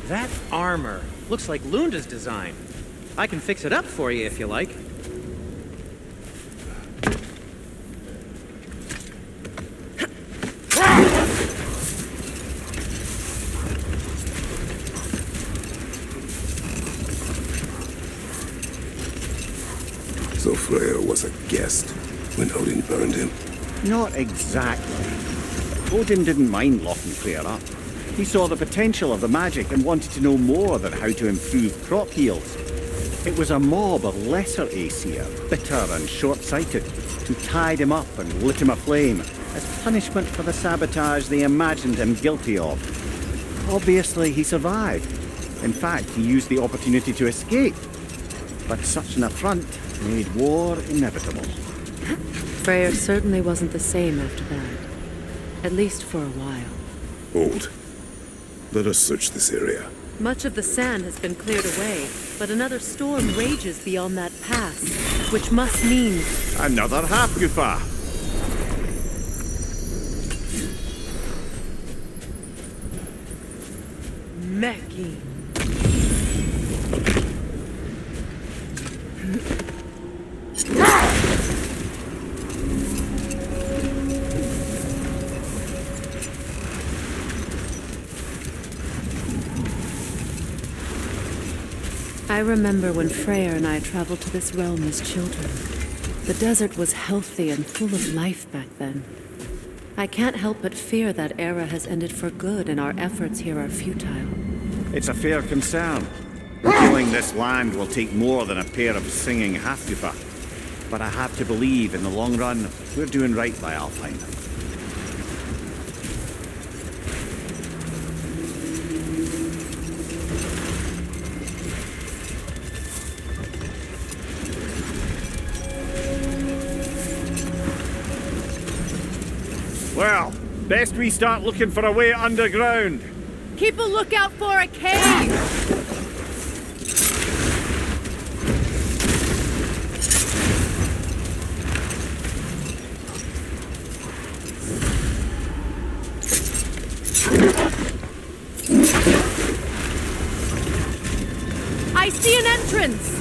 That armor looks like Lunda's design. I can fix it up for you if you like. So Freyr was a guest when Odin burned him. Not exactly. Odin didn't mind locking Freyr up. He saw the potential of the magic and wanted to know more than how to improve crop yields. It was a mob of lesser Aesir, bitter and short-sighted, who tied him up and lit him aflame as punishment for the sabotage they imagined him guilty of. Obviously, he survived. In fact, he used the opportunity to escape. But such an affront made war inevitable. Freyr certainly wasn't the same after that. At least for a while. Old. Let us search this area. Much of the sand has been cleared away, but another storm rages beyond that pass, which must mean... Another half-goofa! Meki. I remember when Freyr and I traveled to this realm as children. The desert was healthy and full of life back then. I can't help but fear that era has ended for good and our efforts here are futile. It's a fair concern. Killing this land will take more than a pair of singing half-goofa. But I have to believe in the long run, we're doing right by Alfheim. Well, best we start looking for a way underground. Keep a lookout for a cave! I see an entrance!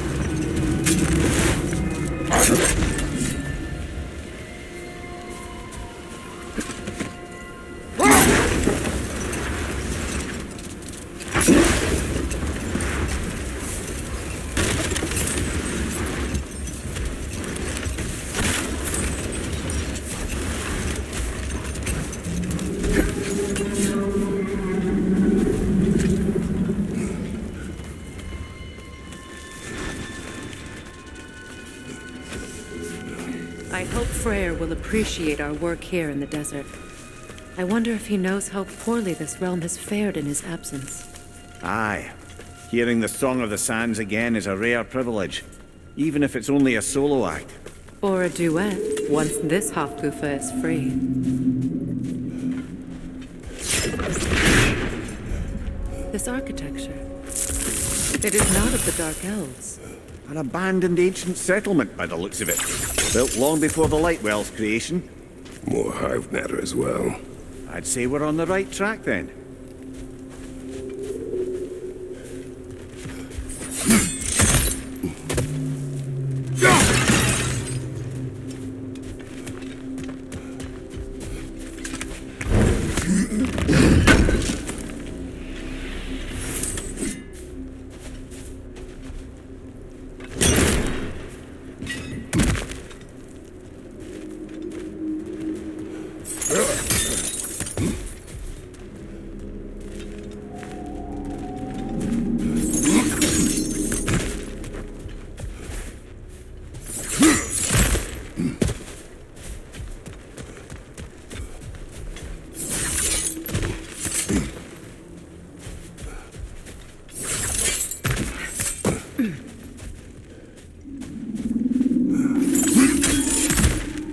I hope Freyr will appreciate our work here in the desert. I wonder if he knows how poorly this realm has fared in his absence. Aye. Hearing the Song of the Sands again is a rare privilege, even if it's only a solo act. Or a duet, once this half-goofa is free. This architecture. It is not of the Dark Elves. An abandoned ancient settlement by the looks of it. Built long before the Lightwell's creation. More hive matter as well. I'd say we're on the right track then.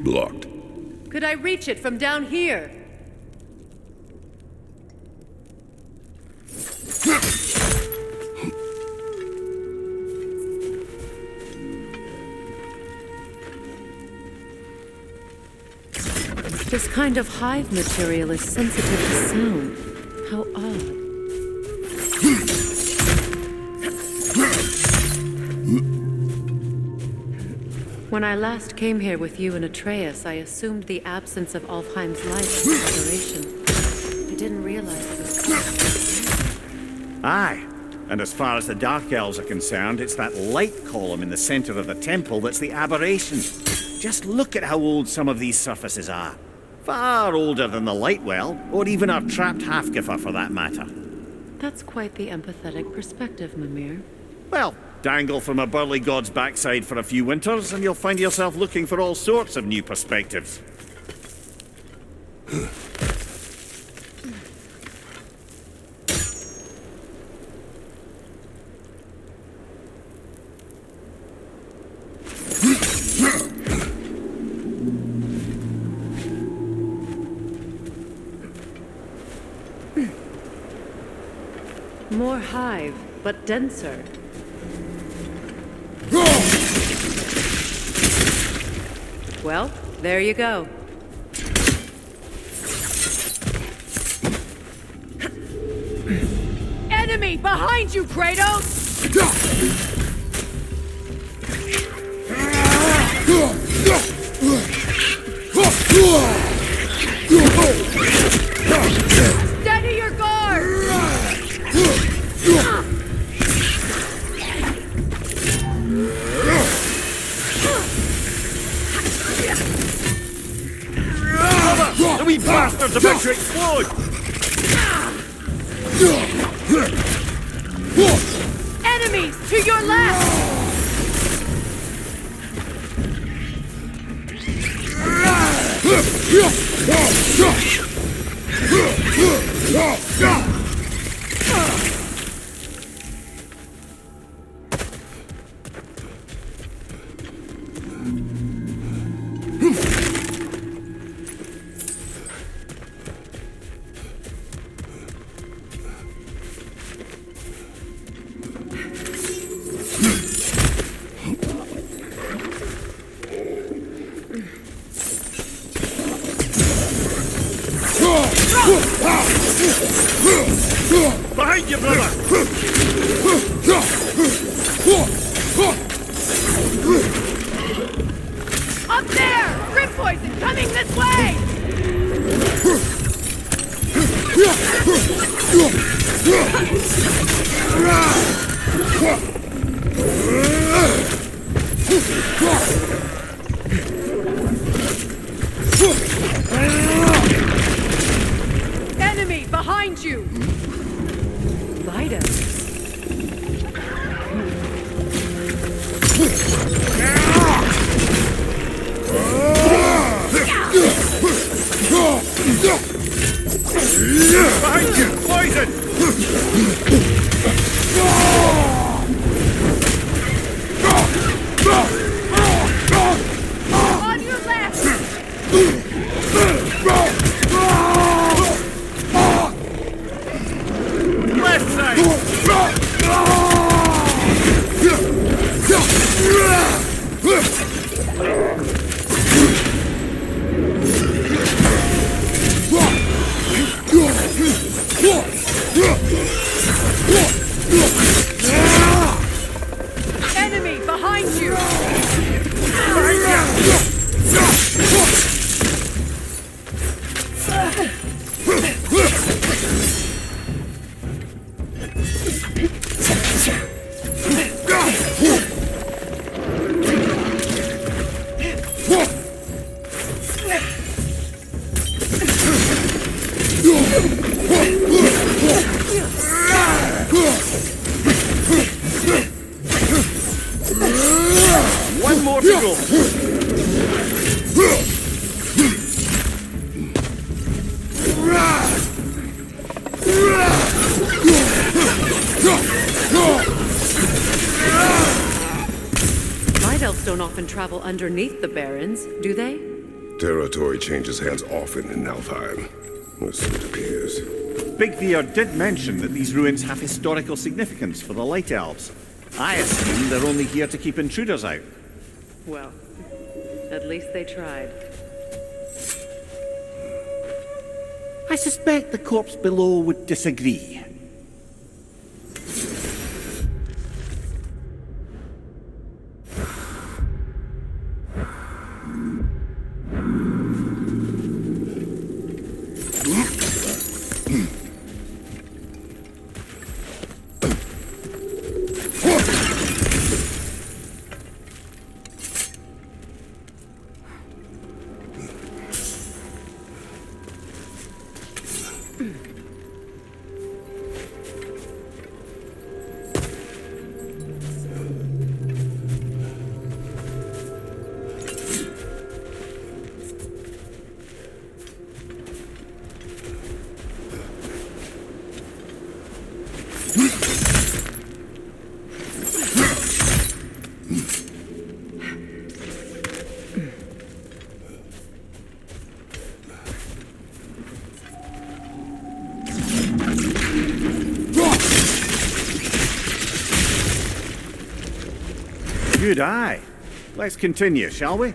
Blocked. Could I reach it from down here? This kind of hive material is sensitive to sound. How odd. When I last came here with you and Atreus, I assumed the absence of Alfheim's light was an aberration. I didn't realize it was... Aye. And as far as the Dark Elves are concerned, it's that light column in the center of the temple that's the aberration. Just look at how old some of these surfaces are. Far older than the light well, or even our trapped Halfgiffer for that matter. That's quite the empathetic perspective, Mimir. Well, dangle from a burly god's backside for a few winters, and you'll find yourself looking for all sorts of new perspectives. More hive, but denser. Well, there you go. Enemy behind you, Kratos! Steady your guard! The wee bastard's about to explode! Enemies to your left! Behind you, brother! Up there! Grim poison coming this way! Enemy behind you! Vida. Behind you! Poison! On your left! Left side! Enemy behind you! One more to go! Night elves don't often travel underneath the barrens, do they? Territory changes hands often in Alfheim. So it appears. Big Veer did mention that these ruins have historical significance for the Light Elves. I assume they're only here to keep intruders out. Well, at least they tried. I suspect the corpse below would disagree. Good eye. Let's continue, shall we?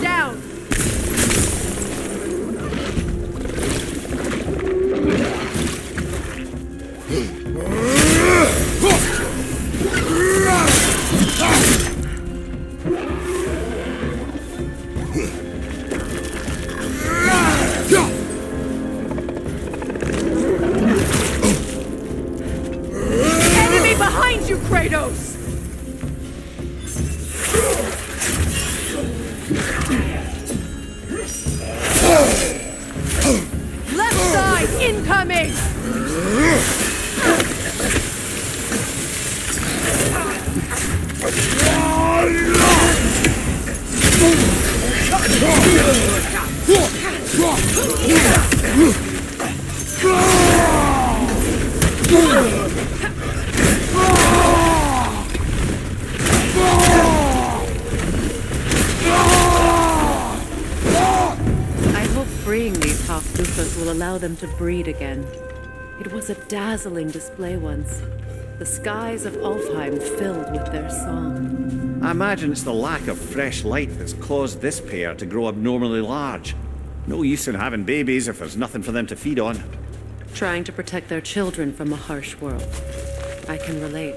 Down! Enemy behind you, Kratos! Left side incoming! I hope freeing these half-Luthas will allow them to breed again. It was a dazzling display once. The skies of Alfheim filled with their song. I imagine it's the lack of fresh light that's caused this pair to grow abnormally large. No use in having babies if there's nothing for them to feed on. Trying to protect their children from a harsh world. I can relate.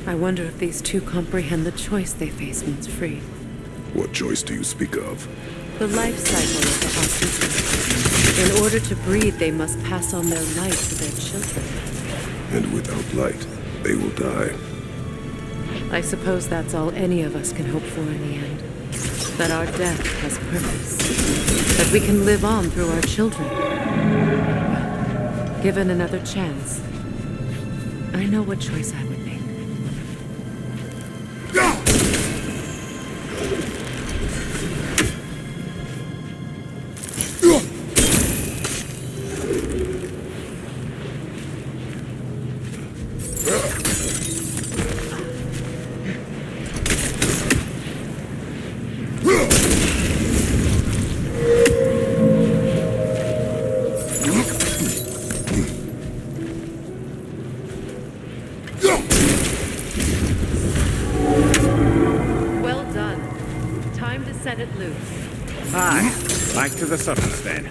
I wonder if these two comprehend the choice they face means free. What choice do you speak of? The life cycle of the Oxygen. In order to breed, they must pass on their light to their children. And without light, they will die. I suppose that's all any of us can hope for in the end. That our death has purpose. That we can live on through our children. Given another chance, I know what choice I would make. Well done. Time to set it loose. Aye, back to the surface then.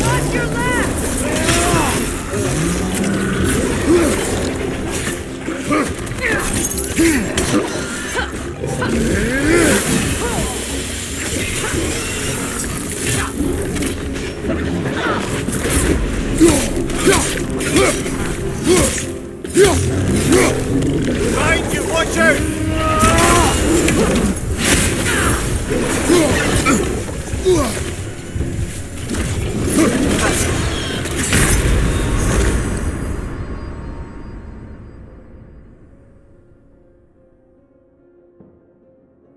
Watch your left! Behind you, watch out!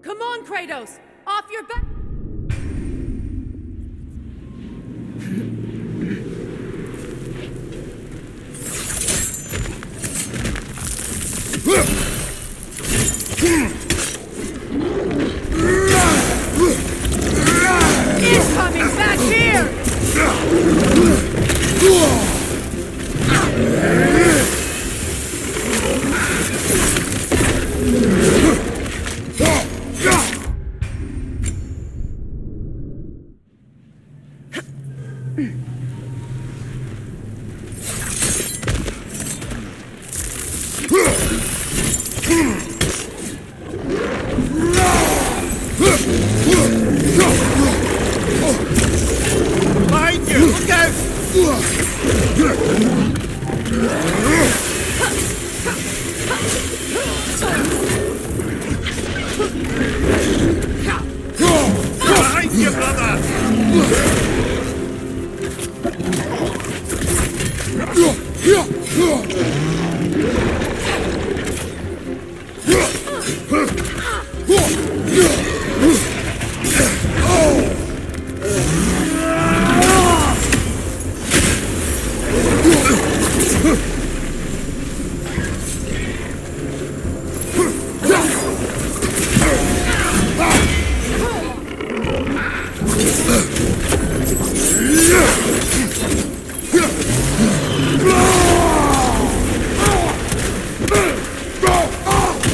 Come on, Kratos! Off your back! Incoming back here! Behind you, look out! Behind you, brother!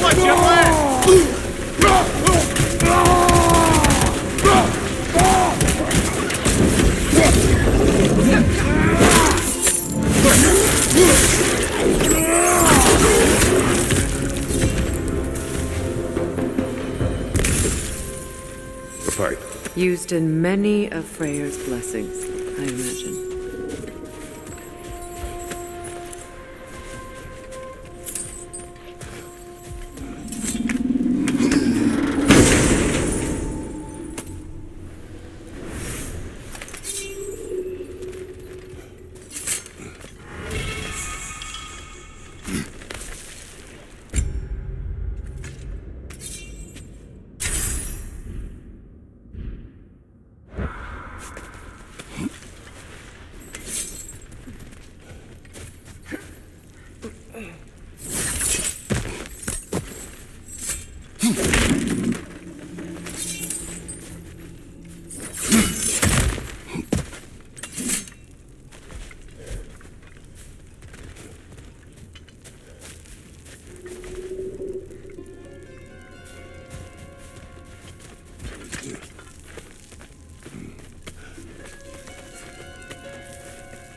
Watch your left! fight. Used in many of Freyr's blessings, I imagine.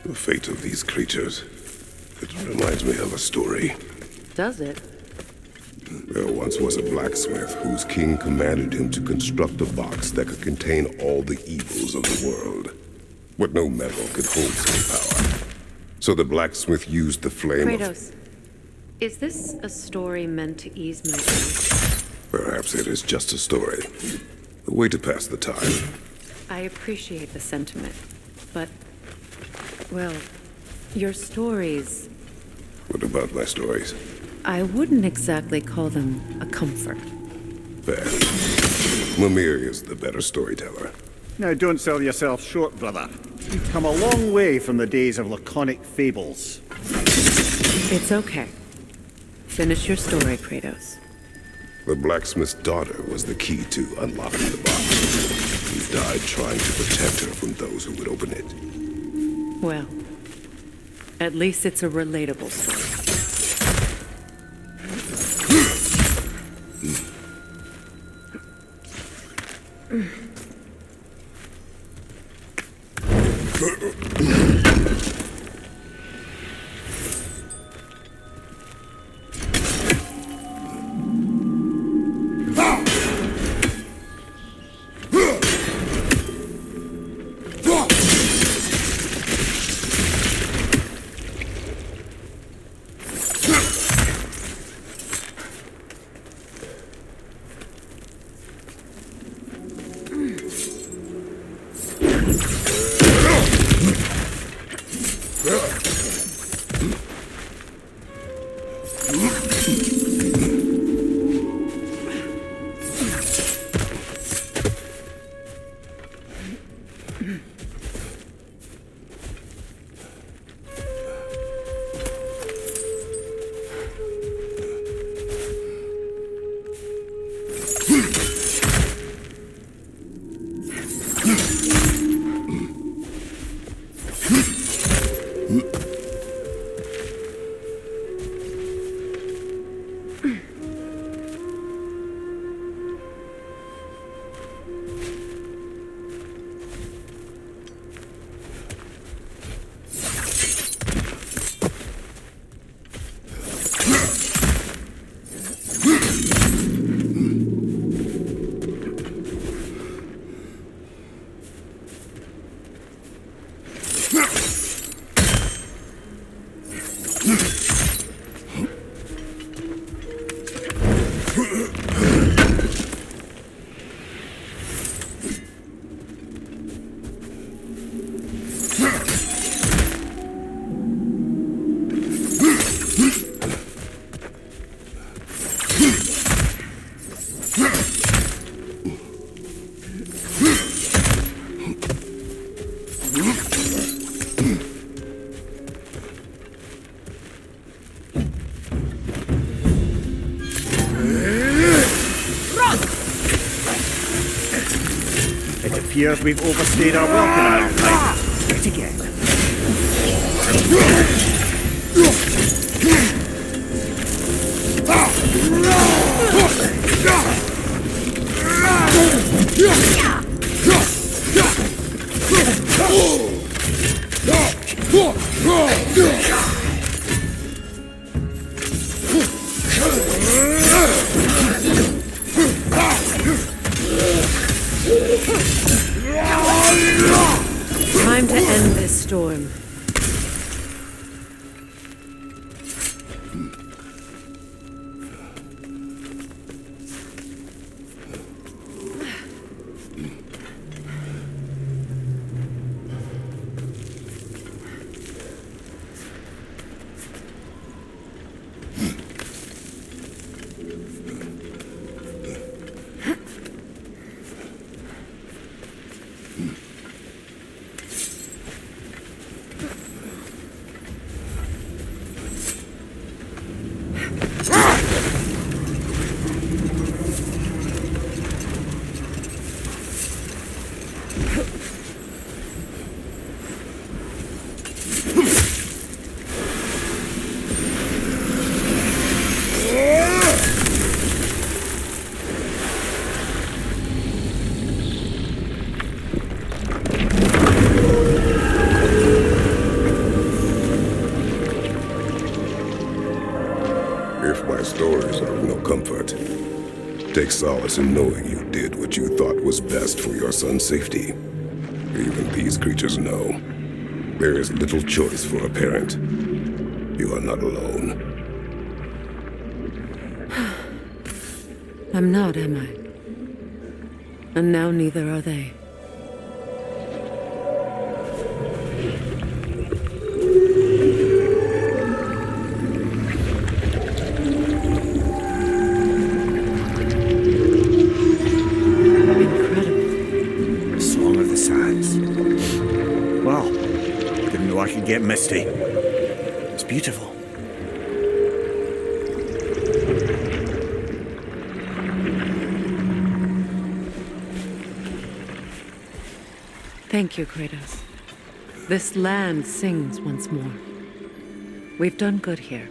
The fate of these creatures. It reminds me of a story. Does it? There once was a blacksmith whose king commanded him to construct a box that could contain all the evils of the world. But no metal could hold such power. So the blacksmith used the flame Kratos, is this a story meant to ease my grief? Perhaps it is just a story. A way to pass the time. I appreciate the sentiment, but, well, your stories, What about my stories? I wouldn't exactly call them a comfort. Fair. Mimir is the better storyteller. Now, don't sell yourself short, brother. You've come a long way from the days of laconic fables. It's okay. Finish your story, Kratos. The blacksmith's daughter was the key to unlocking the box. He died trying to protect her from those who would open it. Well, at least it's a relatable story. Appears we've overstayed our welcome in our time. Yet again. storm. If my stories are of no comfort, take solace in knowing you did what you thought was best for your son's safety. Even these creatures know. There is little choice for a parent. You are not alone. I'm not, am I? And now neither are they. I could get misty. It's beautiful. Thank you, Kratos. This land sings once more. We've done good here.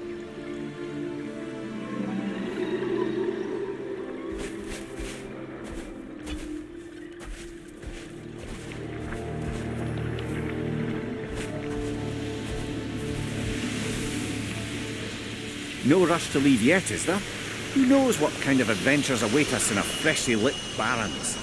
No rush to leave yet, is there? Who knows what kind of adventures await us in a freshly lit Barrens?